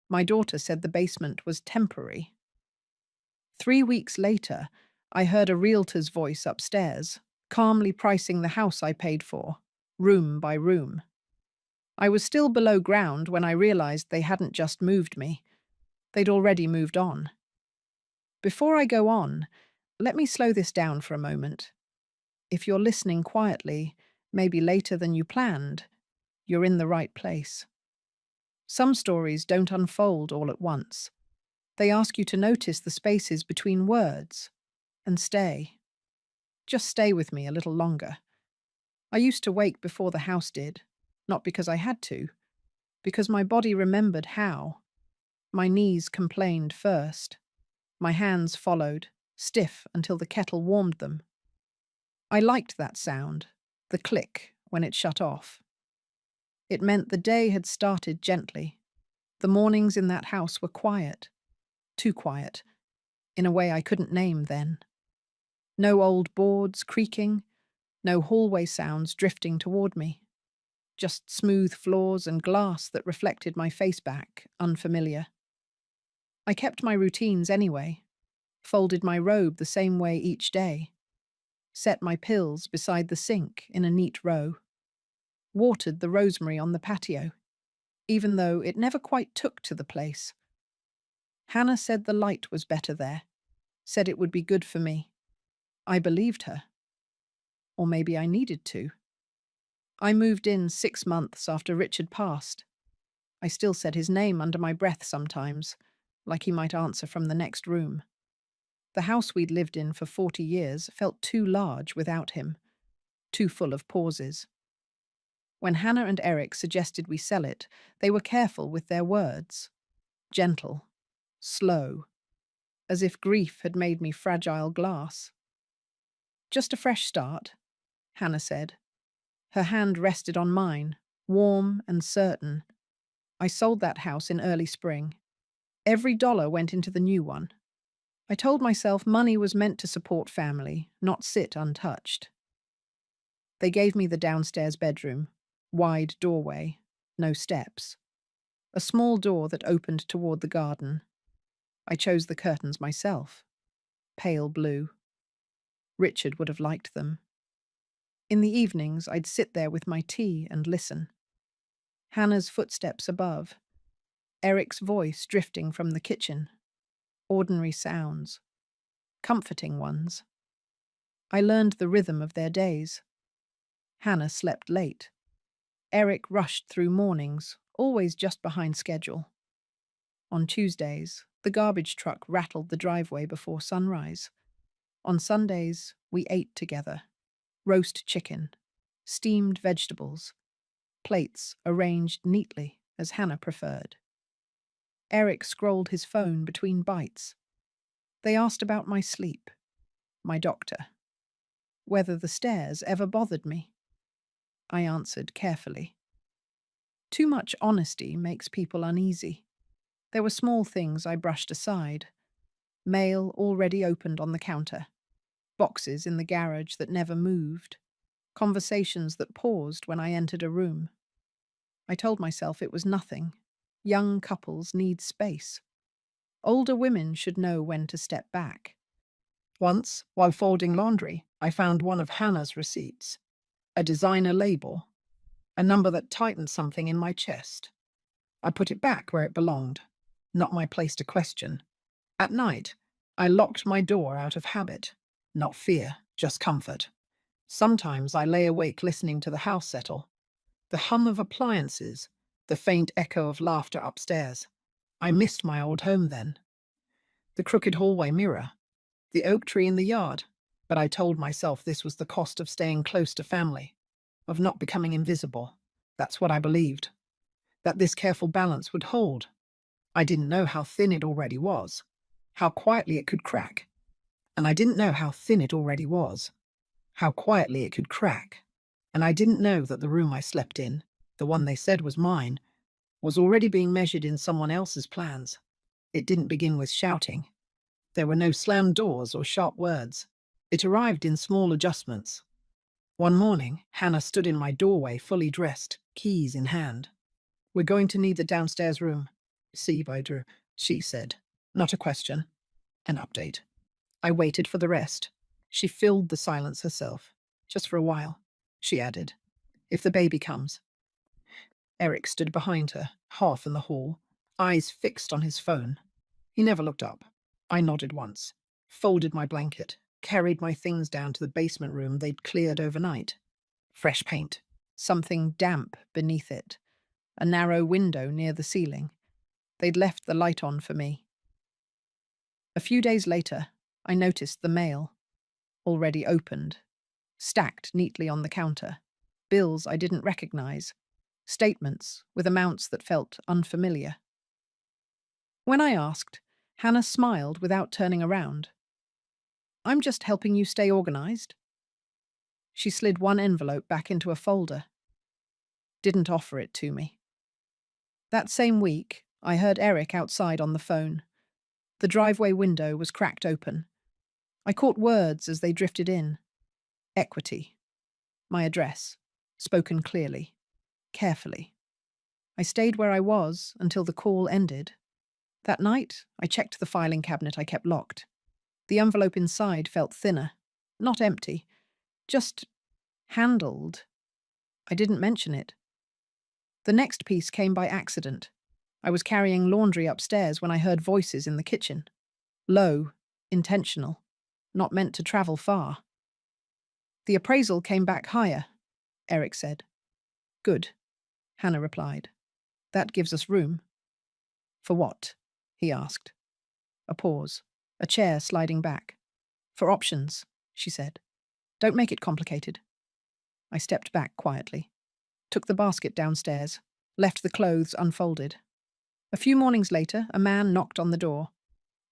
My daughter said the basement was temporary. 3 weeks later, I heard a realtor's voice upstairs, calmly pricing the house I paid for, room by room. I was still below ground when I realized they hadn't just moved me. They'd already moved on. Before I go on, let me slow this down for a moment. If you're listening quietly, maybe later than you planned, you're in the right place. Some stories don't unfold all at once. They ask you to notice the spaces between words and stay. Just stay with me a little longer. I used to wake before the house did, not because I had to, because my body remembered how. My knees complained first. My hands followed, stiff until the kettle warmed them. I liked that sound, the click when it shut off. It meant the day had started gently. The mornings in that house were quiet, too quiet, in a way I couldn't name then. No old boards creaking, no hallway sounds drifting toward me. Just smooth floors and glass that reflected my face back, unfamiliar. I kept my routines anyway, folded my robe the same way each day, set my pills beside the sink in a neat row, watered the rosemary on the patio, even though it never quite took to the place. Hannah said the light was better there, said it would be good for me. I believed her. Or maybe I needed to. I moved in 6 months after Richard passed. I still said his name under my breath sometimes, like he might answer from the next room. The house we'd lived in for 40 years felt too large without him, too full of pauses. When Hannah and Eric suggested we sell it, they were careful with their words. Gentle, slow, as if grief had made me fragile glass. Just a fresh start, Hannah said. Her hand rested on mine, warm and certain. I sold that house in early spring. Every dollar went into the new one. I told myself money was meant to support family, not sit untouched. They gave me the downstairs bedroom, wide doorway, no steps. A small door that opened toward the garden. I chose the curtains myself, pale blue. Richard would have liked them. In the evenings, I'd sit there with my tea and listen. Hannah's footsteps above, Eric's voice drifting from the kitchen. Ordinary sounds, comforting ones. I learned the rhythm of their days. Hannah slept late. Eric rushed through mornings, always just behind schedule. On Tuesdays, the garbage truck rattled the driveway before sunrise. On Sundays, we ate together. Roast chicken, steamed vegetables, plates arranged neatly as Hannah preferred. Eric scrolled his phone between bites. They asked about my sleep, my doctor, whether the stairs ever bothered me. I answered carefully. Too much honesty makes people uneasy. There were small things I brushed aside. Mail already opened on the counter. Boxes in the garage that never moved. Conversations that paused when I entered a room. I told myself it was nothing. Young couples need space. Older women should know when to step back. Once, while folding laundry, I found one of Hannah's receipts. A designer label. A number that tightened something in my chest. I put it back where it belonged. Not my place to question. At night, I locked my door out of habit. Not fear, just comfort. Sometimes I lay awake listening to the house settle. The hum of appliances, the faint echo of laughter upstairs. I missed my old home then. The crooked hallway mirror, the oak tree in the yard, but I told myself this was the cost of staying close to family, of not becoming invisible. That's what I believed. That this careful balance would hold. I didn't know how thin it already was, how quietly it could crack. And I didn't know how thin it already was, how quietly it could crack. And I didn't know that the room I slept in, the one they said was mine, was already being measured in someone else's plans. It didn't begin with shouting. There were no slammed doors or sharp words. It arrived in small adjustments. One morning, Hannah stood in my doorway fully dressed, keys in hand. "We're going to need the downstairs room," See, Vidra, she said. Not a question. An update. I waited for the rest. She filled the silence herself. Just for a while, she added. If the baby comes. Eric stood behind her, half in the hall, eyes fixed on his phone. He never looked up. I nodded once, folded my blanket, carried my things down to the basement room they'd cleared overnight. Fresh paint, something damp beneath it, a narrow window near the ceiling. They'd left the light on for me. A few days later, I noticed the mail, already opened, stacked neatly on the counter. Bills I didn't recognize, statements with amounts that felt unfamiliar. When I asked, Hannah smiled without turning around. I'm just helping you stay organized. She slid one envelope back into a folder. Didn't offer it to me. That same week, I heard Eric outside on the phone. The driveway window was cracked open. I caught words as they drifted in. Equity. My address, spoken clearly, carefully. I stayed where I was until the call ended. That night, I checked the filing cabinet I kept locked. The envelope inside felt thinner, not empty, just handled. I didn't mention it. The next piece came by accident. I was carrying laundry upstairs when I heard voices in the kitchen. Low, intentional, not meant to travel far. The appraisal came back higher, Eric said. Good, Hannah replied. That gives us room. For what? He asked. A pause, a chair sliding back. For options, she said. Don't make it complicated. I stepped back quietly, took the basket downstairs, left the clothes unfolded. A few mornings later, a man knocked on the door.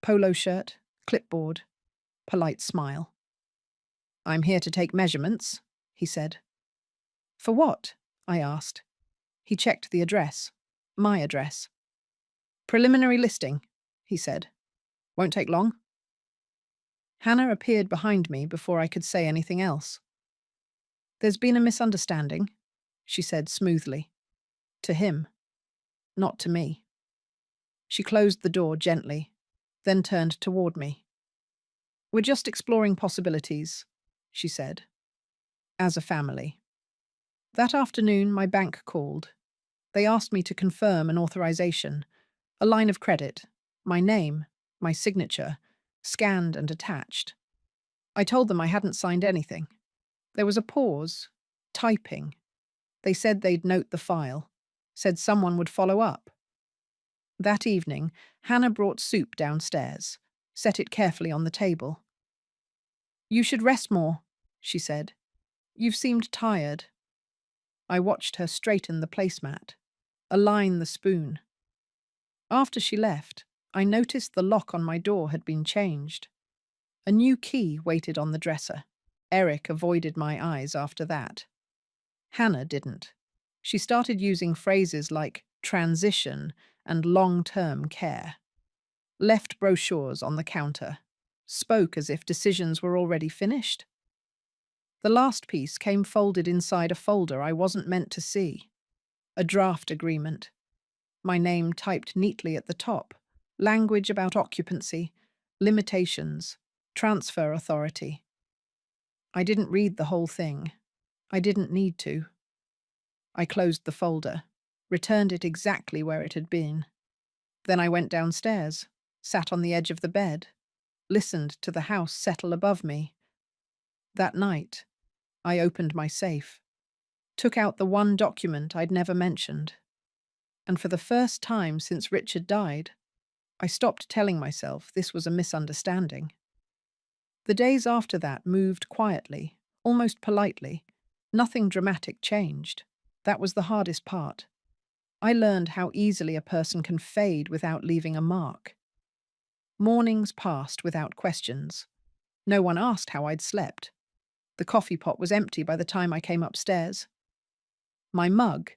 Polo shirt, clipboard, polite smile. I'm here to take measurements, he said. For what? I asked. He checked the address. My address. Preliminary listing, he said. Won't take long. Hannah appeared behind me before I could say anything else. There's been a misunderstanding, she said smoothly. To him, not to me. She closed the door gently, then turned toward me. We're just exploring possibilities, she said. As a family. That afternoon, my bank called. They asked me to confirm an authorization, a line of credit, my name, my signature, scanned and attached. I told them I hadn't signed anything. There was a pause, typing. They said they'd note the file, said someone would follow up. That evening, Hannah brought soup downstairs, set it carefully on the table. You should rest more, she said. You've seemed tired. I watched her straighten the placemat, align the spoon. After she left, I noticed the lock on my door had been changed. A new key waited on the dresser. Eric avoided my eyes after that. Hannah didn't. She started using phrases like transition and long-term care. Left brochures on the counter. Spoke as if decisions were already finished. The last piece came folded inside a folder I wasn't meant to see. A draft agreement. My name typed neatly at the top. Language about occupancy, limitations, transfer authority. I didn't read the whole thing. I didn't need to. I closed the folder, returned it exactly where it had been. Then I went downstairs, sat on the edge of the bed, listened to the house settle above me. That night, I opened my safe, took out the one document I'd never mentioned. And for the first time since Richard died, I stopped telling myself this was a misunderstanding. The days after that moved quietly, almost politely. Nothing dramatic changed. That was the hardest part. I learned how easily a person can fade without leaving a mark. Mornings passed without questions. No one asked how I'd slept. The coffee pot was empty by the time I came upstairs. My mug,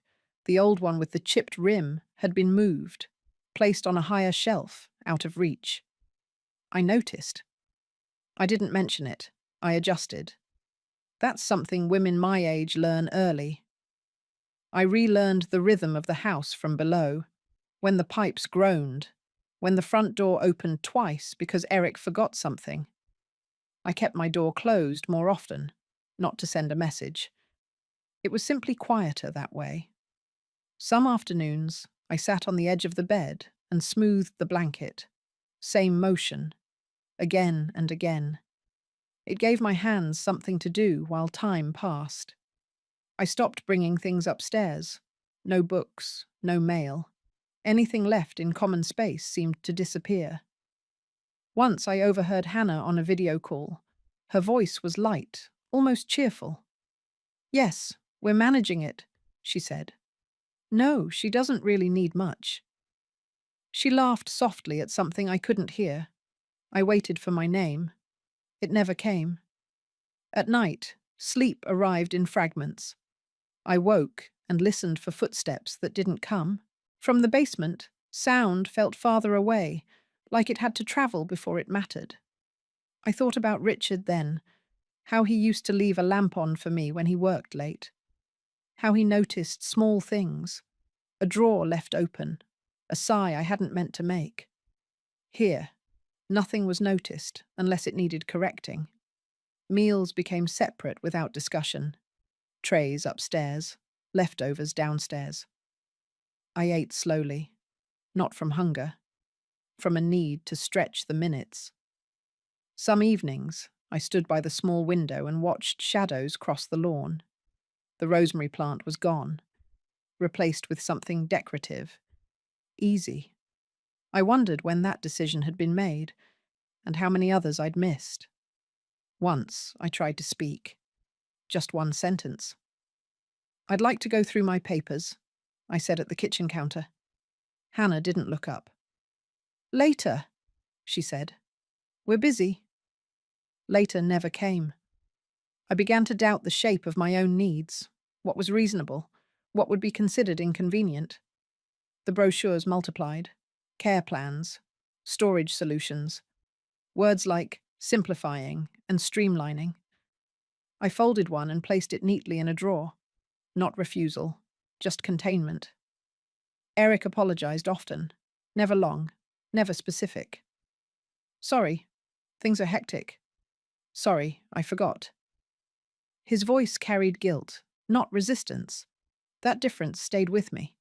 the old one with the chipped rim, had been moved, placed on a higher shelf, out of reach. I noticed. I didn't mention it. I adjusted. That's something women my age learn early. I relearned the rhythm of the house from below. when the pipes groaned, when the front door opened twice because Eric forgot something. I kept my door closed more often, not to send a message. It was simply quieter that way. Some afternoons, I sat on the edge of the bed and smoothed the blanket. Same motion, again and again. It gave my hands something to do while time passed. I stopped bringing things upstairs. No books, no mail. Anything left in common space seemed to disappear. Once I overheard Hannah on a video call. Her voice was light, almost cheerful. "Yes, we're managing it," she said. "No, she doesn't really need much." She laughed softly at something I couldn't hear. I waited for my name. It never came. At night, sleep arrived in fragments. I woke and listened for footsteps that didn't come. From the basement, sound felt farther away, like it had to travel before it mattered. I thought about Richard then, how he used to leave a lamp on for me when he worked late. How he noticed small things, a drawer left open, a sigh I hadn't meant to make. Here, nothing was noticed unless it needed correcting. Meals became separate without discussion. Trays upstairs, leftovers downstairs. I ate slowly, not from hunger, from a need to stretch the minutes. Some evenings, I stood by the small window and watched shadows cross the lawn. The rosemary plant was gone, replaced with something decorative, easy. I wondered when that decision had been made, and how many others I'd missed. Once, I tried to speak. Just one sentence. "I'd like to go through my papers," I said at the kitchen counter. Hannah didn't look up. "Later," she said. "We're busy." Later never came. I began to doubt the shape of my own needs, what was reasonable, what would be considered inconvenient. The brochures multiplied. Care plans, storage solutions, words like simplifying and streamlining. I folded one and placed it neatly in a drawer. Not refusal, just containment. Eric apologized often, never long, never specific. "Sorry, things are hectic. Sorry, I forgot." His voice carried guilt, not resistance. That difference stayed with me.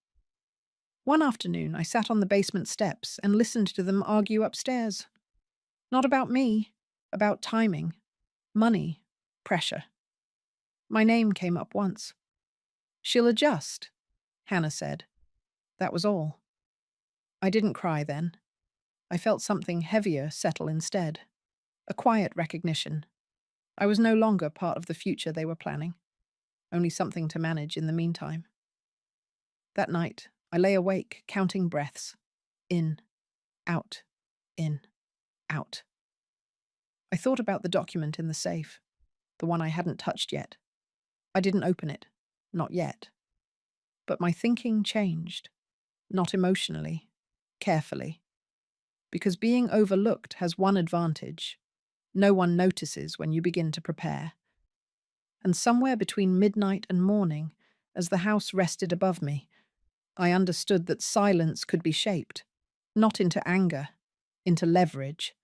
One afternoon, I sat on the basement steps and listened to them argue upstairs. Not about me, about timing, money, pressure. My name came up once. "She'll adjust," Hannah said. That was all. I didn't cry then. I felt something heavier settle instead. A quiet recognition. I was no longer part of the future they were planning, only something to manage in the meantime. That night, I lay awake, counting breaths. In, out, in, out. I thought about the document in the safe, the one I hadn't touched yet. I didn't open it, not yet. But my thinking changed, not emotionally, carefully. Because being overlooked has one advantage. No one notices when you begin to prepare. And somewhere between midnight and morning, as the house rested above me, I understood that silence could be shaped, not into anger, into leverage.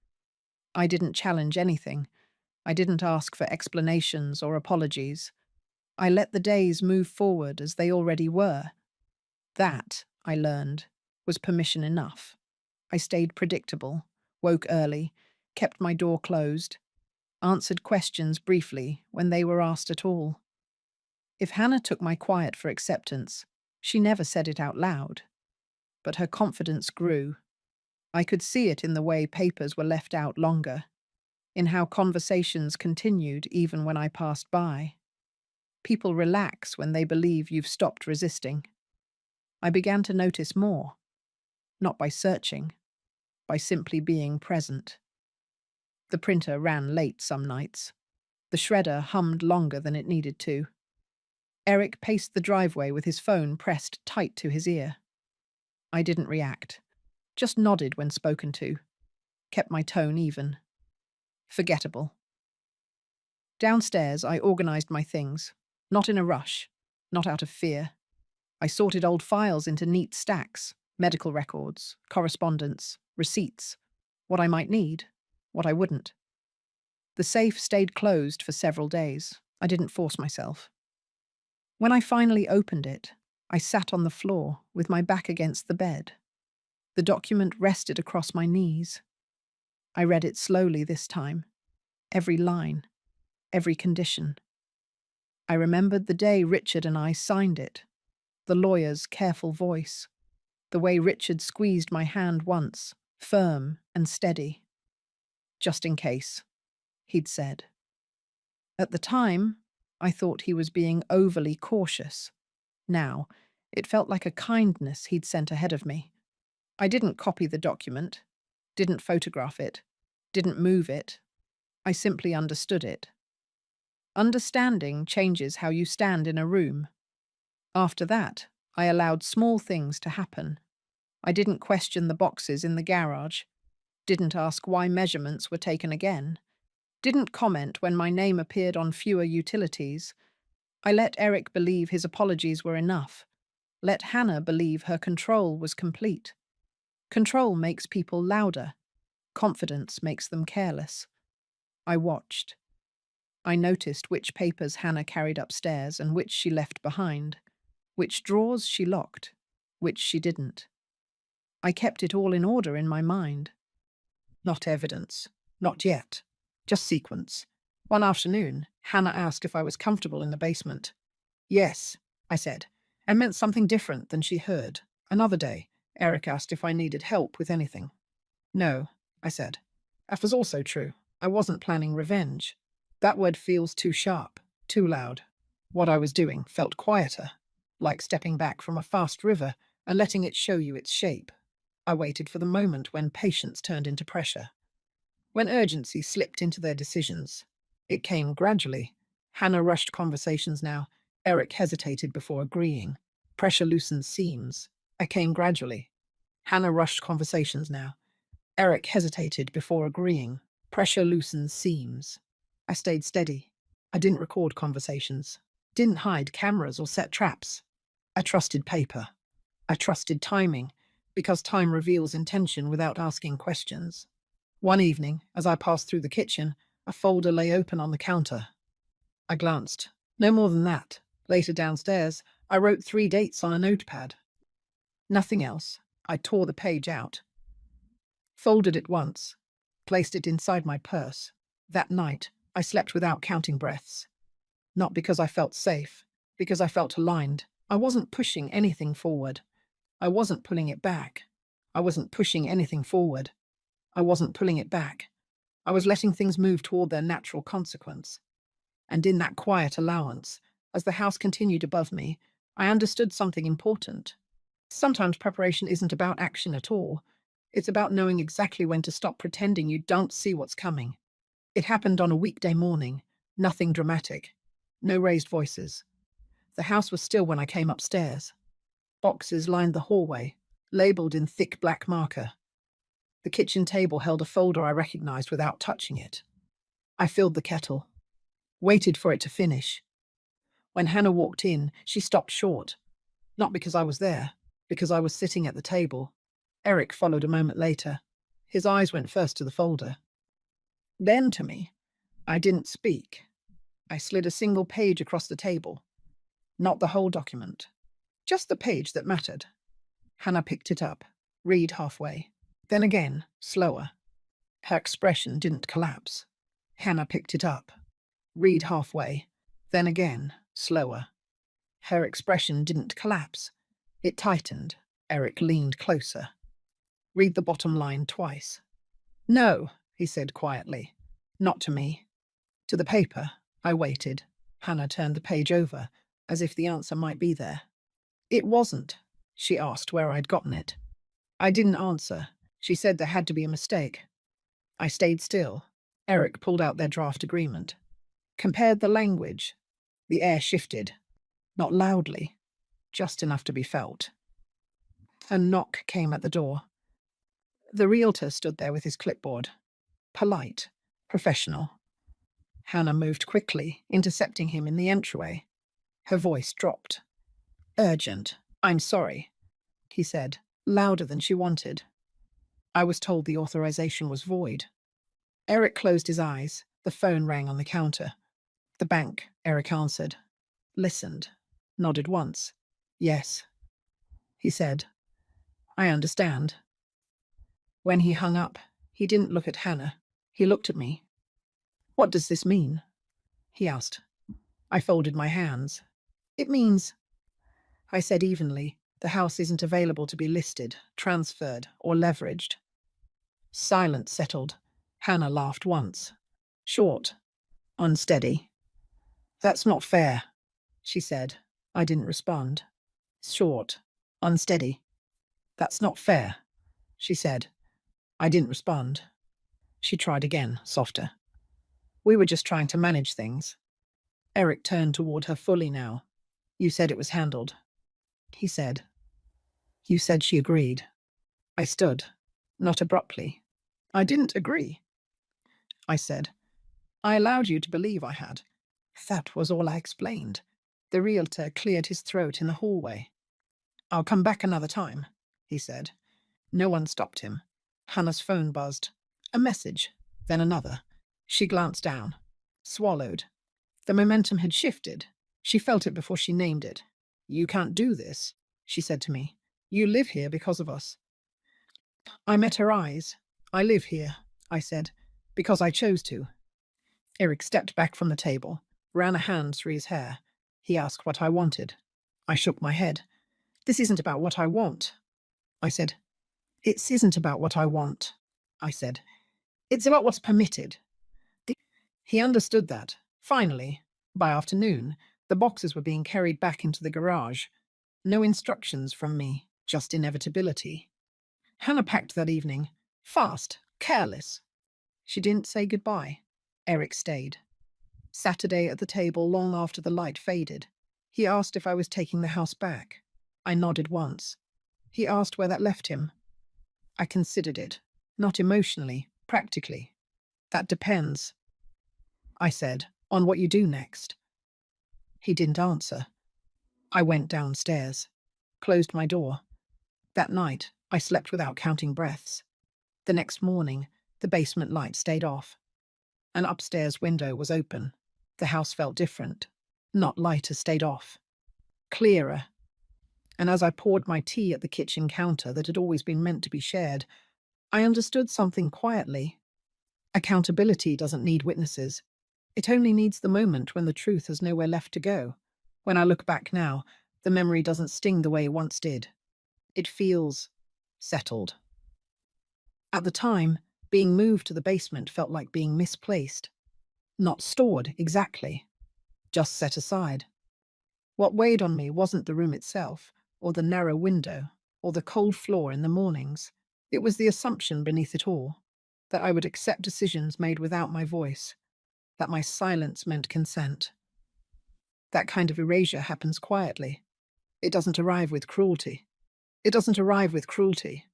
I didn't challenge anything. I didn't ask for explanations or apologies. I let the days move forward as they already were. That, I learned, was permission enough. I stayed predictable, woke early, kept my door closed, answered questions briefly when they were asked at all. If Hannah took my quiet for acceptance, she never said it out loud. But her confidence grew. I could see it in the way papers were left out longer, in how conversations continued even when I passed by. People relax when they believe you've stopped resisting. I began to notice more, not by searching, by simply being present. The printer ran late some nights. The shredder hummed longer than it needed to. Eric paced the driveway with his phone pressed tight to his ear. I didn't react, just nodded when spoken to, kept my tone even. Forgettable. Downstairs, I organized my things, not in a rush, not out of fear. I sorted old files into neat stacks, Medical records, correspondence, receipts, what I might need, what I wouldn't. The safe stayed closed for several days. I didn't force myself. When I finally opened it, I sat on the floor with my back against the bed. The document rested across my knees. I read it slowly this time, every line, every condition. I remembered the day Richard and I signed it, the lawyer's careful voice, the way Richard squeezed my hand once, firm and steady. Just in case, he'd said. At the time, I thought he was being overly cautious. Now, it felt like a kindness he'd sent ahead of me. I didn't copy the document, didn't photograph it, didn't move it. I simply understood it. Understanding changes how you stand in a room. After that, I allowed small things to happen. I didn't question the boxes in the garage, didn't ask why measurements were taken again, didn't comment when my name appeared on fewer utilities. I let Eric believe his apologies were enough. Let Hannah believe her control was complete. Control makes people louder. Confidence makes them careless. I watched. I noticed which papers Hannah carried upstairs and which she left behind, which drawers she locked, which she didn't. I kept it all in order in my mind. Not evidence. Not yet. Just sequence. One afternoon, Hannah asked if I was comfortable in the basement. Yes, I said, and meant something different than she heard. Another day, Eric asked if I needed help with anything. No, I said. That was also true. I wasn't planning revenge. That word feels too sharp, too loud. What I was doing felt quieter, like stepping back from a fast river and letting it show you its shape. I waited for the moment when patience turned into pressure, when urgency slipped into their decisions. It came gradually. Hannah rushed conversations now. Eric hesitated before agreeing. Pressure loosened seams. I came gradually. Hannah rushed conversations now. Eric hesitated before agreeing. Pressure loosened seams. I stayed steady. I didn't record conversations. Didn't hide cameras or set traps. I trusted paper. I trusted timing, because time reveals intention without asking questions. One evening, as I passed through the kitchen, a folder lay open on the counter. I glanced. No more than that. Later downstairs, I wrote 3 dates on a notepad. Nothing else. I tore the page out. Folded it once. Placed it inside my purse. That night, I slept without counting breaths. Not because I felt safe, because I felt aligned. I wasn't pushing anything forward. I wasn't pulling it back. I wasn't pushing anything forward. I wasn't pulling it back. I was letting things move toward their natural consequence. And in that quiet allowance, as the house continued above me, I understood something important. Sometimes preparation isn't about action at all. It's about knowing exactly when to stop pretending you don't see what's coming. It happened on a weekday morning. Nothing dramatic. No raised voices. The house was still when I came upstairs. Boxes lined the hallway, labeled in thick black marker. The kitchen table held a folder I recognized without touching it. I filled the kettle, waited for it to finish. When Hannah walked in, she stopped short. Not because I was there, because I was sitting at the table. Eric followed a moment later. His eyes went first to the folder, then to me. I didn't speak. I slid a single page across the table. Not the whole document. Just the page that mattered. Hannah picked it up, read halfway. Then again, slower. Her expression didn't collapse. Hannah picked it up, read halfway. Then again, slower. Her expression didn't collapse. It tightened. Eric leaned closer. Read the bottom line twice. No, he said quietly. Not to me. To the paper. I waited. Hannah turned the page over, as if the answer might be there. It wasn't. She asked where I'd gotten it. I didn't answer. She said there had to be a mistake. I stayed still. Eric pulled out their draft agreement. Compared the language. The air shifted. Not loudly. Just enough to be felt. A knock came at the door. The realtor stood there with his clipboard. Polite. Professional. Hannah moved quickly, intercepting him in the entryway. Her voice dropped. Urgent. I'm sorry, he said. louder than she wanted. I was told the authorization was void. Eric closed his eyes. The phone rang on the counter. The bank, Eric answered. Listened. Nodded once. Yes, he said. I understand. When he hung up, he didn't look at Hannah. He looked at me. What does this mean? He asked. I folded my hands. It means, I said evenly, the house isn't available to be listed, transferred, or leveraged. Silence settled. Hannah laughed once. Short. Unsteady. That's not fair, she said. I didn't respond. Short. Unsteady. That's not fair, she said. I didn't respond. She tried again, softer. We were just trying to manage things. Eric turned toward her fully now. You said it was handled. He said. You said she agreed. I stood, not abruptly. I didn't agree. I said. I allowed you to believe I had. That was all I explained. The realtor cleared his throat in the hallway. I'll come back another time, he said. No one stopped him. Hannah's phone buzzed. A message, then another. She glanced down. Swallowed. The momentum had shifted. She felt it before she named it. You can't do this, she said to me. You live here because of us. I met her eyes. I live here, I said, because I chose to. Eric stepped back from the table, ran a hand through his hair. He asked what I wanted. I shook my head. This isn't about what I want, I said. It isn't about what I want, I said. It's about what's permitted. He understood that. Finally, by afternoon, the boxes were being carried back into the garage. No instructions from me, just inevitability. Hannah packed that evening. Fast, careless. She didn't say goodbye. Eric stayed. Saturday at the table long after the light faded. He asked if I was taking the house back. I nodded once. He asked where that left him. I considered it. Not emotionally, practically. That depends, I said, on what you do next. He didn't answer. I went downstairs, closed my door. That night, I slept without counting breaths. The next morning, the basement light stayed off. An upstairs window was open. The house felt different. Not lighter, stayed off. Clearer. And as I poured my tea at the kitchen counter that had always been meant to be shared, I understood something quietly. Accountability doesn't need witnesses. It only needs the moment when the truth has nowhere left to go. When I look back now, the memory doesn't sting the way it once did. It feels settled. At the time, being moved to the basement felt like being misplaced. Not stored, exactly. Just set aside. What weighed on me wasn't the room itself, or the narrow window, or the cold floor in the mornings. It was the assumption beneath it all, that I would accept decisions made without my voice, that my silence meant consent. That kind of erasure happens quietly. It doesn't arrive with cruelty. It doesn't arrive with cruelty.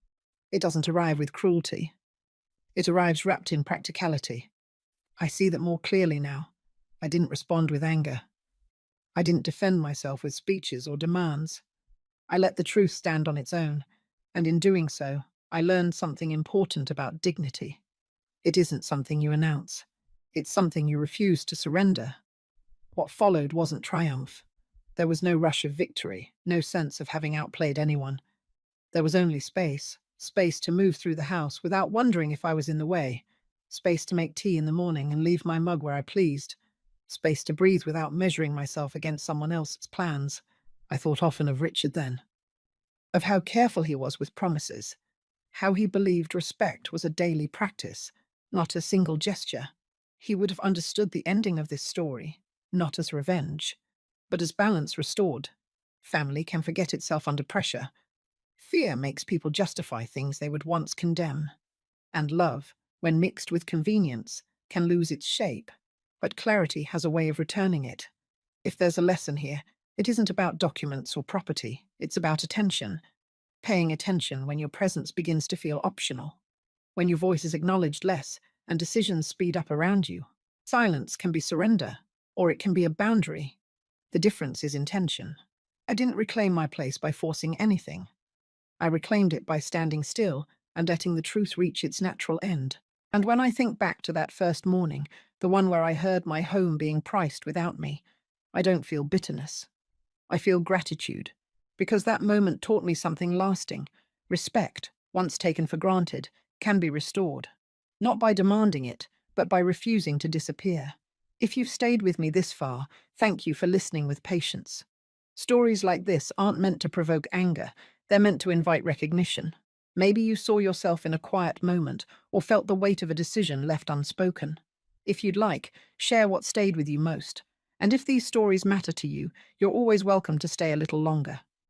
It doesn't arrive with cruelty. It arrives wrapped in practicality. I see that more clearly now. I didn't respond with anger. I didn't defend myself with speeches or demands. I let the truth stand on its own, and in doing so, I learned something important about dignity. It isn't something you announce. It's something you refuse to surrender. What followed wasn't triumph. There was no rush of victory, no sense of having outplayed anyone. There was only space, space to move through the house without wondering if I was in the way, space to make tea in the morning and leave my mug where I pleased, space to breathe without measuring myself against someone else's plans. I thought often of Richard then, of how careful he was with promises, how he believed respect was a daily practice, not a single gesture. He would have understood the ending of this story, not as revenge, but as balance restored. Family can forget itself under pressure. Fear makes people justify things they would once condemn. And love, when mixed with convenience, can lose its shape, but clarity has a way of returning it. If there's a lesson here, it isn't about documents or property, it's about attention. Paying attention when your presence begins to feel optional, when your voice is acknowledged less and decisions speed up around you. Silence can be surrender, or it can be a boundary. The difference is intention. I didn't reclaim my place by forcing anything. I reclaimed it by standing still and letting the truth reach its natural end. And when I think back to that first morning, the one where I heard my home being priced without me, I don't feel bitterness. I feel gratitude, because that moment taught me something lasting. Respect, once taken for granted, can be restored. Not by demanding it, but by refusing to disappear. If you've stayed with me this far, thank you for listening with patience. Stories like this aren't meant to provoke anger, they're meant to invite recognition. Maybe you saw yourself in a quiet moment or felt the weight of a decision left unspoken. If you'd like, share what stayed with you most. And if these stories matter to you, you're always welcome to stay a little longer.